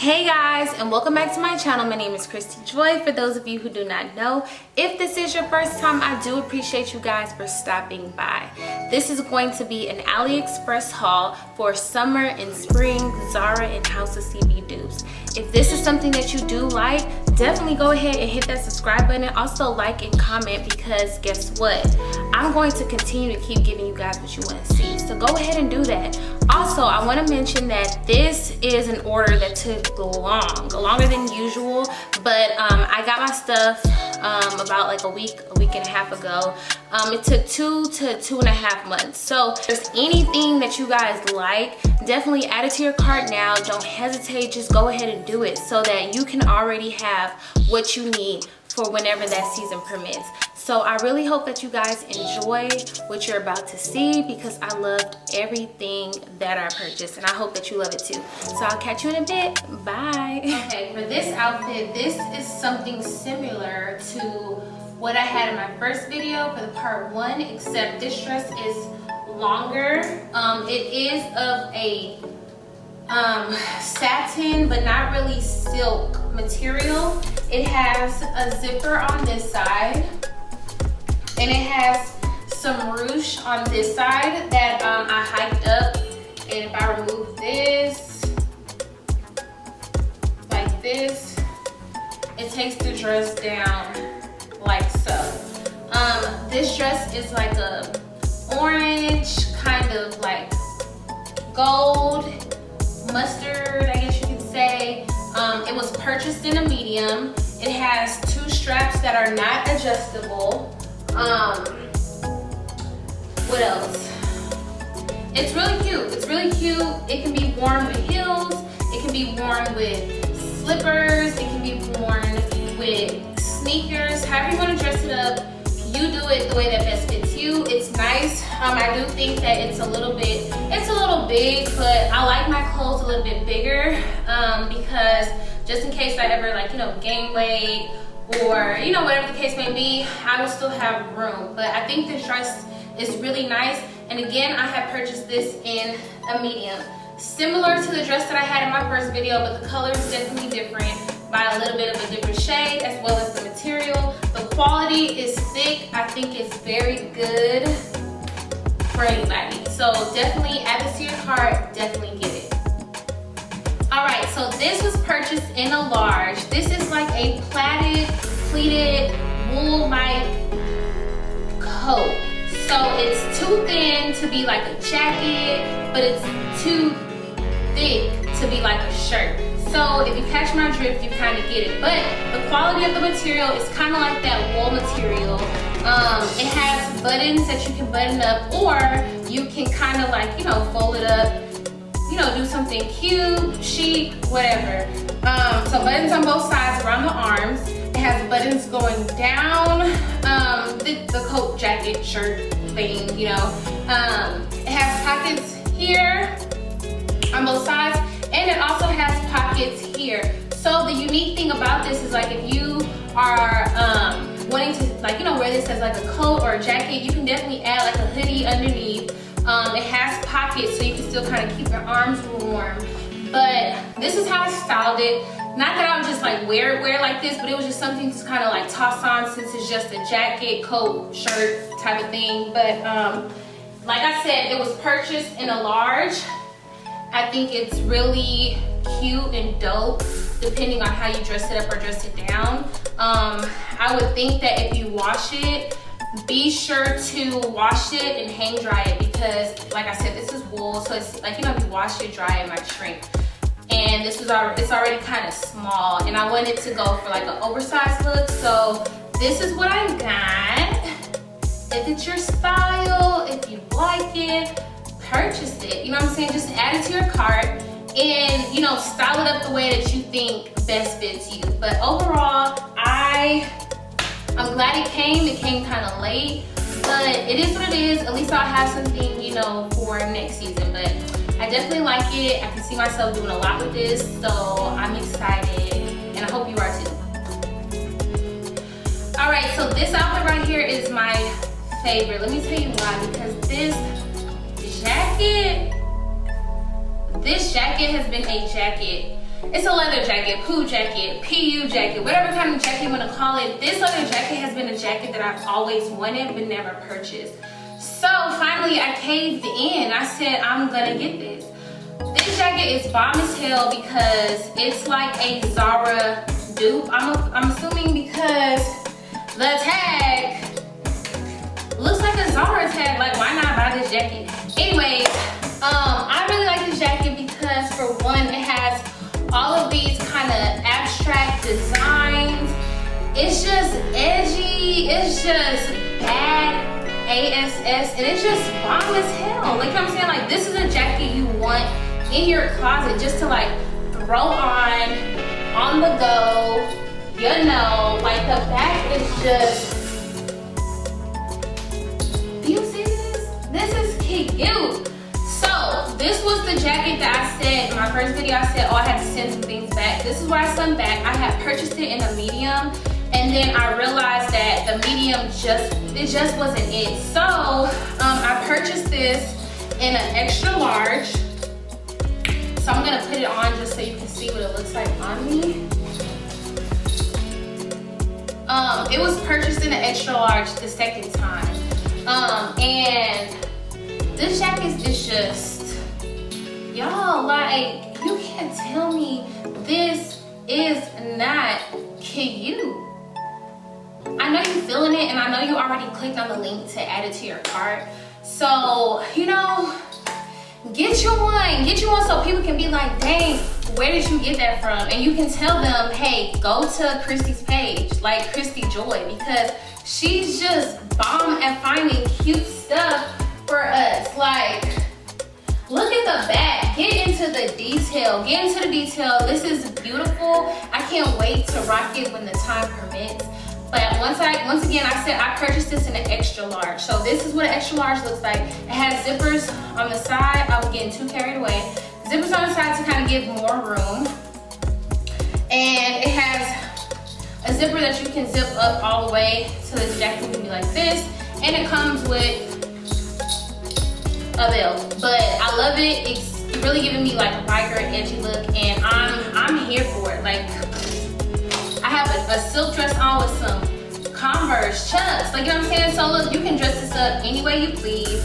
Hey guys, and welcome back to my channel. My name is Christy Joy. For those of you who do not know, if this is your first time, I do appreciate you guys for stopping by. This is going to be an AliExpress haul for summer and spring Zara and House of CB dupes. If this is something that you do like, definitely go ahead and hit that subscribe button. Also like and comment, because guess what? I'm going to continue to keep giving you guys what you want to see. So go ahead and do that. Also, I want to mention that this is an order that took longer than usual, but I got my stuff about like a week and a half ago. It took 2 to 2.5 months. So if there's anything that you guys like, definitely add it to your cart now. Don't hesitate, just go ahead and do it so that you can already have what you need for whenever that season permits. So I really hope that you guys enjoy what you're about to see, because I loved everything that I purchased and I hope that you love it too. So I'll catch you in a bit. Bye. Okay, for this outfit, this is something similar to what I had in my first video for the part 1, except this dress is longer. It is of a satin, but not really silk material. It has a zipper on this side, and it has some ruched on this side that I hiked up. And if I remove this, like this, it takes the dress down like so. This dress is like a orange, kind of like gold, mustard, I guess you could say. It was purchased in a medium. It has 2 straps that are not adjustable. What else? It's really cute. It's really cute. It can be worn with heels. It can be worn with slippers. It can be worn with sneakers. However you want to dress it up, you do it the way that best fits you. It's nice. I do think that it's a little big, but I like my clothes a little bit bigger because just in case I ever gain weight or whatever the case may be, I will still have room. But I think this dress is really nice. And again, I have purchased this in a medium, similar to the dress that I had in my first video, but the color is definitely different by a little bit of a different shade, as well as the material. The quality is thick. I think it's very good for anybody. So definitely add this to your cart, definitely get it. All right, so this was purchased in a large. This is like a plaited, pleated, wool-like coat. So it's too thin to be like a jacket, but it's too thick to be like a shirt. So if you catch my drift, you kind of get it. But the quality of the material is kind of like that wool material. It has buttons that you can button up, or you can kind of like, fold it up, do something cute, chic, whatever. So buttons on both sides around the arms. It has buttons going down the coat, jacket, shirt thing, It has pockets here on both sides, and it also has pockets here. So the unique thing about this is, like, if you are wanting to, wear this as like a coat or a jacket, you can definitely add like a hoodie underneath. It has pockets, so you can still kind of keep your arms warm. But this is how I styled it. Not that I would just like wear it like this, but it was just something to kind of like toss on, since it's just a jacket, coat, shirt type of thing. But like I said, it was purchased in a large. I think it's really cute and dope, depending on how you dress it up or dress it down. I would think that if you wash it, be sure to wash it and hang dry it, because like I said, this is wool, so it's like, if you wash it dry, it might shrink. And this was it's already kind of small, and I wanted to go for like an oversized look. So this is what I got. If it's your style, if you like it, purchase it. You know what I'm saying? Just add it to your cart and style it up the way that you think best fits you. But overall, I'm glad it came. It came kind of late, but it is what it is. At least I'll have something, for next season. But I definitely like it. I can see myself doing a lot with this, so I'm excited, and I hope you are too. All right, so this outfit right here is my favorite. Let me tell you why. Because this jacket has been a jacket It's a leather jacket, poo jacket, PU jacket, whatever kind of jacket you want to call it. This leather jacket has been a jacket that I've always wanted but never purchased. So finally I caved in. I said, I'm gonna get this. This jacket is bomb as hell because it's like a Zara dupe. I'm assuming because the tag looks like a Zara tag. Like, why not buy this jacket? Anyways, I really like this jacket because for one, it has all of these kind of abstract designs. It's just edgy. It's just bad ASS, and it's just bomb as hell. Like, you know what I'm saying? Like, this is a jacket you want in your closet just to like throw on the go. You know, like the back is just, do you see this? This is cute. So this was the jacket that I said in my first video. I said, oh, I had to send some things back. This is what I sent back. I had purchased it in a medium, and then I realized that the medium just wasn't it. So I purchased this in an extra large. So I'm gonna put it on just so you can see what it looks like on me. It was purchased in an extra large the second time. And this jacket is just, y'all, like, you can't tell me this is not cute. I know you're feeling it, and I know you already clicked on the link to add it to your cart. So, you know, get you one so people can be like, dang, where did you get that from? And you can tell them, hey, go to Christy's page, like Christy Joy, because she's just bomb at finding cute stuff for us. Like, look at the back. Get into the detail. This is beautiful. I can't wait to rock it when the time permits. But once again, I said I purchased this in an extra large. So this is what an extra large looks like. It has zippers on the side. I was getting too carried away. Zippers on the side to kind of give more room. And it has a zipper that you can zip up all the way so this jacket can be like this. And it comes with a belt. But I love it. It's really giving me like a biker edgy look, and I'm here for it. Like, I have a silk dress on with some Converse chucks. Like, you know what I'm saying? So look, you can dress this up any way you please.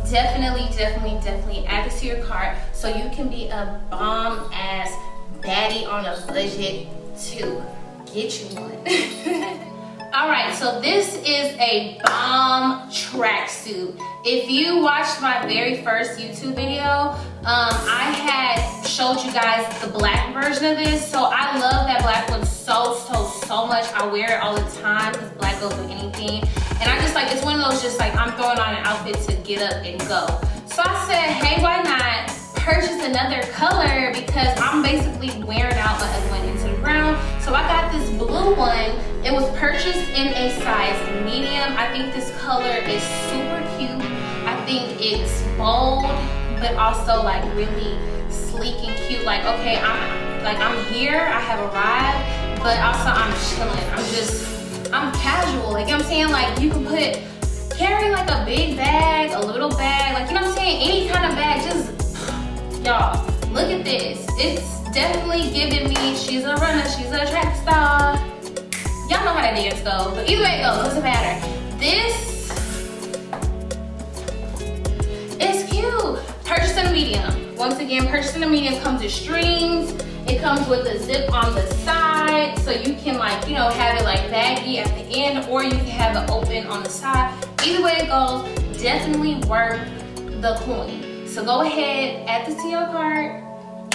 Definitely add this to your cart so you can be a bomb ass baddie on a budget too. Get you one. All right, so this is a bomb tracksuit. If you watched my very first YouTube video, I had showed you guys the black version of this. So I love that black one so much. I wear it all the time because black goes with anything. And I just like, it's one of those just like, I'm throwing on an outfit to get up and go. So I said, hey, why not purchase another color, because I'm basically wearing out my other one into the ground. So I got this blue one. It was purchased in a size medium. I think this color is super cute. I think it's bold, but also like really sleek and cute. Like, okay, I'm here, I have arrived, but also I'm chilling. I'm casual. Like, you know what I'm saying? Like, you can carry like a big bag, a little bag, like, you know what I'm saying? Any kind of bag, just, y'all, look at this. It's definitely giving me, she's a runner, she's a track star. Y'all know how that dance goes, but either way it goes, doesn't matter. This is cute. Purchased in a medium. Once again, purchased in a medium, comes with strings. It comes with a zip on the side, so you can, like, you know, have it like baggy at the end, or you can have it open on the side. Either way it goes, definitely worth the coin. So go ahead, add this to your cart,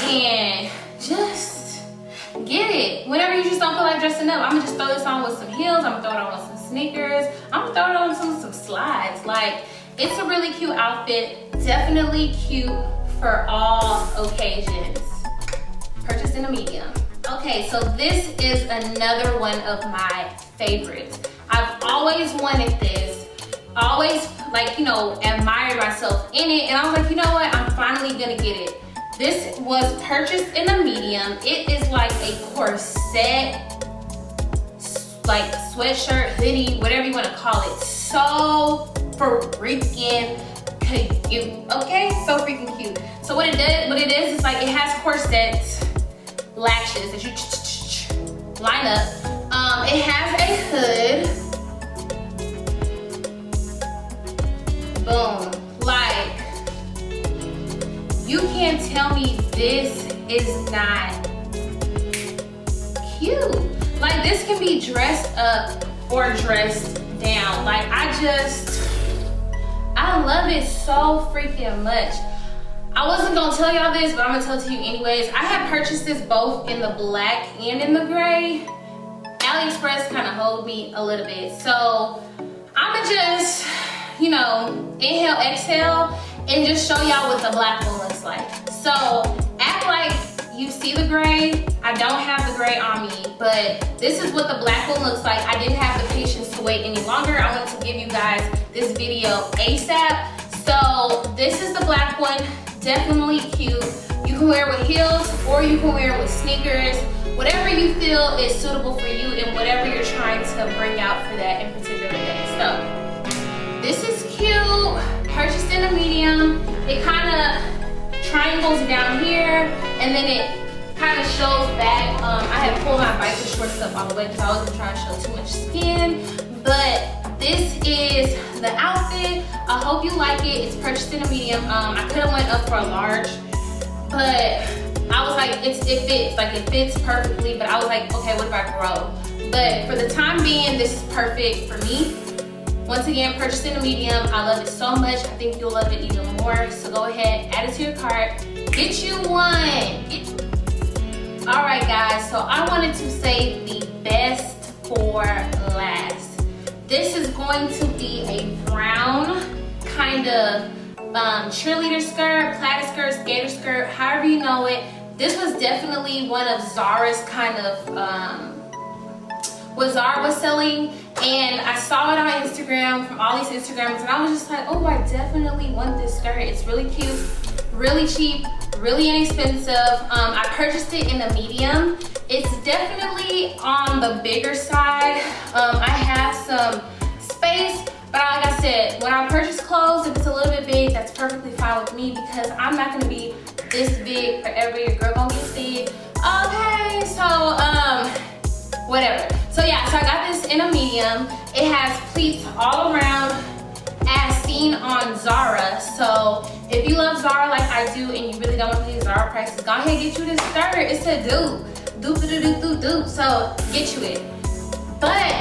and just get it. Whenever you just don't feel like dressing up, I'm gonna just throw this on with some heels, I'm gonna throw it on with some sneakers, I'm gonna throw it on with some slides. Like, it's a really cute outfit, definitely cute for all occasions. Purchased in a medium. Okay, so this is another one of my favorites. I've always wanted this, always, like, you know, admired myself in it, and I was like, you know what, I'm finally gonna get it. This was purchased in a medium. It is like a corset, like sweatshirt, hoodie, whatever you wanna call it. So freaking cute, okay? So freaking cute. So what it is like, it has corsets latches that you line up. It has a hood. Boom. Like, you can't tell me this is not cute. Like, this can be dressed up or dressed down. Like, I love it so freaking much. I wasn't gonna tell y'all this, but I'm gonna tell it to you anyways. I have purchased this both in the black and in the gray. AliExpress kind of hold me a little bit. So I'ma just, you know, inhale, exhale, and just show y'all what the black one looks like. So act like you see the gray. I don't have the gray on me, but this is what the black one looks like. I didn't have the patience to wait any longer. I wanted to give you guys this video ASAP. So this is the black one, definitely cute. You can wear it with heels or you can wear it with sneakers. Whatever you feel is suitable for you and whatever you're trying to bring out for that in particular day. So this is cute, purchased in a medium. It kind of triangles down here and then it kind of shows back. I had pulled my biker shorts up all the way because I wasn't trying to show too much skin. But this is the outfit. I hope you like it. It's purchased in a medium. I could have went up for a large, but I was like, it fits perfectly. But I was like, okay, what if I grow? But for the time being, this is perfect for me. Once again, purchased in a medium. I love it so much. I think you'll love it even more. So go ahead, add it to your cart. Get you one. All right, guys. So I wanted to save the best for last. This is going to be a brown kind of cheerleader skirt, plaid skirt, skater skirt, however you know it. This was definitely one of Zara's kind of, what Zara was selling. And I saw it on Instagram from all these Instagrams and I was just like, oh, I definitely want this skirt. It's really cute, really cheap, really inexpensive. I purchased it in the medium. It's definitely on the bigger side. I have some space, but like I said, when I purchase clothes, if it's a little bit big, that's perfectly fine with me because I'm not gonna be this big forever. Your girl gonna get big. Okay, so whatever. So yeah, so I got this in a medium. It has pleats all around as seen on Zara. So if you love Zara like I do and you really don't want to pay Zara prices, go ahead and get you this skirt. It's a dupe. Dupe. So get you it. But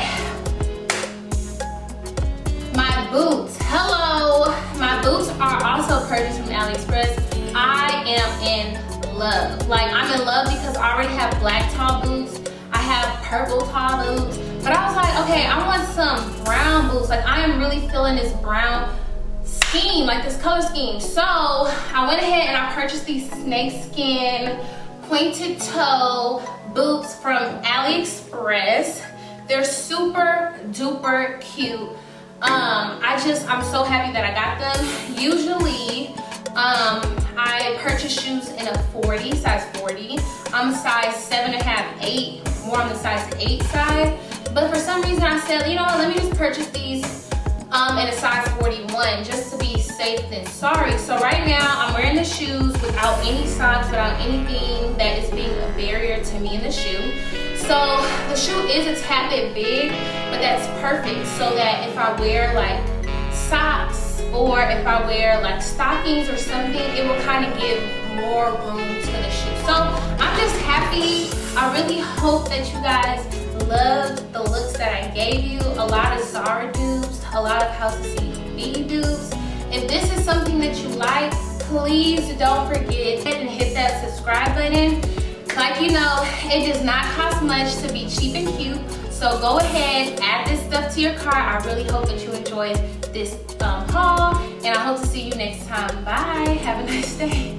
my boots. Hello. My boots are also purchased from AliExpress. I am in love. Like, I'm in love because I already have black tall boots. I have purple tall boots. But I was like, okay, I want some brown boots. Like, I am really feeling this brown scheme, like this color scheme. So I went ahead and I purchased these snakeskin pointed toe boots from AliExpress. They're super duper cute. I'm so happy that I got them. Usually, I purchase shoes in a 40, size 40. I'm a size 7.5, 8, more on the size 8 side. But for some reason I said, you know what, let me just purchase these in a size 41 just to be safe than sorry. So right now I'm wearing the shoes without any socks, without anything that is being a barrier to me in the shoe. So the shoe is a tad bit big, but that's perfect so that if I wear like socks or if I wear like stockings or something, it will kind of give more room to the shoe. So I'm just happy. I really hope that you guys loved the looks that I gave you. A lot of Zara dupes, a lot of House of CB dupes. If this is something that you like, please don't forget and hit that subscribe button. Like you know, it does not cost much to be cheap and cute. So go ahead, add this stuff to your cart. I really hope that you enjoyed this haul, and I hope to see you next time. Bye. Have a nice day.